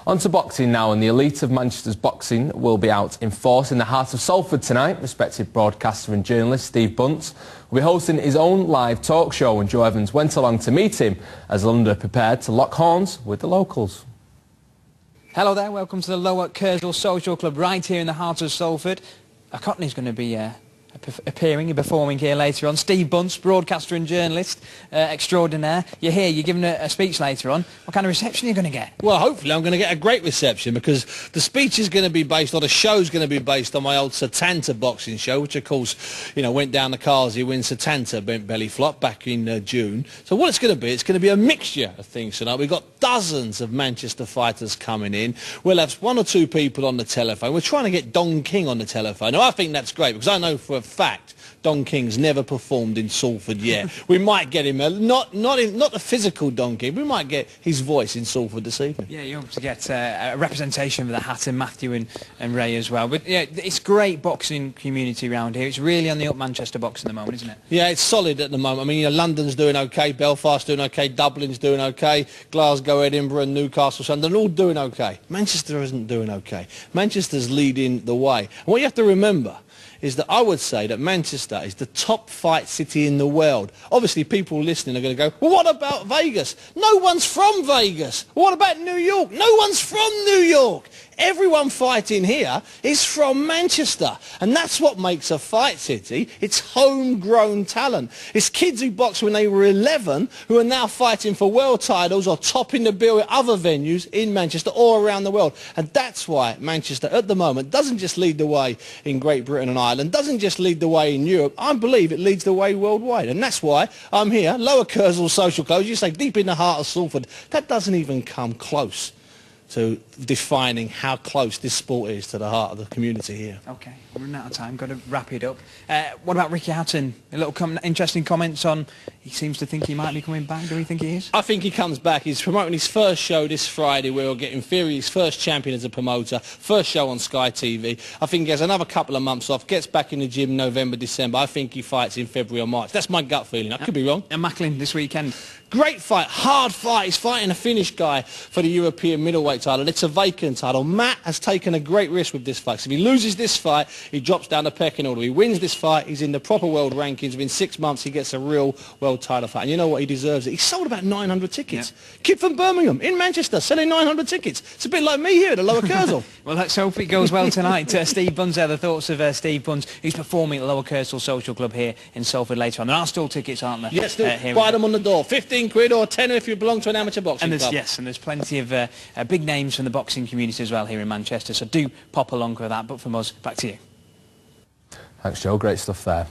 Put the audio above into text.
On to boxing now, and the elite of Manchester's boxing will be out in force in the heart of Salford tonight. Respected broadcaster and journalist Steve Bunce will be hosting his own live talk show, and Joe Evans went along to meet him as London prepared to lock horns with the locals. Hello there, welcome to the Lower Kersal Social Club right here in the heart of Salford. Courtney's going to be appearing and performing here later on. Steve Bunce, broadcaster and journalist extraordinaire. You're here, you're giving a speech later on. What kind of reception are you going to get? Well, hopefully I'm going to get a great reception, because the speech is going to be based, or the show's going to be based on my old Satanta boxing show, which of course, you know, went down the Carsey when Satanta bent belly flop back in June. So what it's going to be a mixture of things tonight. We've got dozens of Manchester fighters coming in. We'll have one or two people on the telephone. We're trying to get Don King on the telephone. Now, I think that's great, because I know for a fact Don King's never performed in Salford yet. We might get him, not the physical Don King, we might get his voice in Salford this evening. Yeah, you hope to get a representation of the Hatton, Matthew and Ray as well. But yeah, it's great boxing community around here. It's really on the up Manchester box at the moment, isn't it? Yeah, it's solid at the moment. I mean, you know, London's doing okay, Belfast's doing okay, Dublin's doing okay, Glasgow, Edinburgh, Newcastle, Sunderland, all doing okay. Manchester isn't doing okay. Manchester's leading the way. And what you have to remember is that I would say that Manchester is the top fight city in the world. Obviously, people listening are going to go, well, what about Vegas? No one's from Vegas. What about New York? No one's from New York. Everyone fighting here is from Manchester, and that's what makes a fight city. It's homegrown talent. It's kids who boxed when they were 11 who are now fighting for world titles or topping the bill at other venues in Manchester or around the world. And that's why Manchester at the moment doesn't just lead the way in Great Britain and Ireland, doesn't just lead the way in Europe. I believe it leads the way worldwide, and that's why I'm here, Lower Kersal Social Club, you say, deep in the heart of Salford. That doesn't even come close to defining how close this sport is to the heart of the community here. OK, we're running out of time, got to wrap it up. What about Ricky Hatton? A little interesting comments on, he seems to think he might be coming back. Do we think he is? I think he comes back. He's promoting his first show this Friday, where he'll get in theory his first champion as a promoter, first show on Sky TV. I think he has another couple of months off, gets back in the gym November, December. I think he fights in February or March. That's my gut feeling. I could be wrong. And Macklin this weekend. Great fight, hard fight. He's fighting a Finnish guy for the European middleweight title. It's a vacant title. Matt has taken a great risk with this fight. So if he loses this fight, he drops down the pecking order. He wins this fight, he's in the proper world rankings. Within 6 months, he gets a real world title fight. And you know what? He deserves it. He sold about 900 tickets. Yeah. Kid from Birmingham, in Manchester, selling 900 tickets. It's a bit like me here at the Lower Kersal. Well, let's hope it goes well tonight. Steve Bunce there, the thoughts of Steve Bunce, who's performing at the Lower Kersal Social Club here in Salford later on. There are still tickets, aren't there? Yes, buy them on the door. 15 quid or 10 if you belong to an amateur boxing club. Yes, and there's plenty of big names from the boxing community as well here in Manchester, so do pop along with that. But from us, back to you. Thanks, Joe. Great stuff there.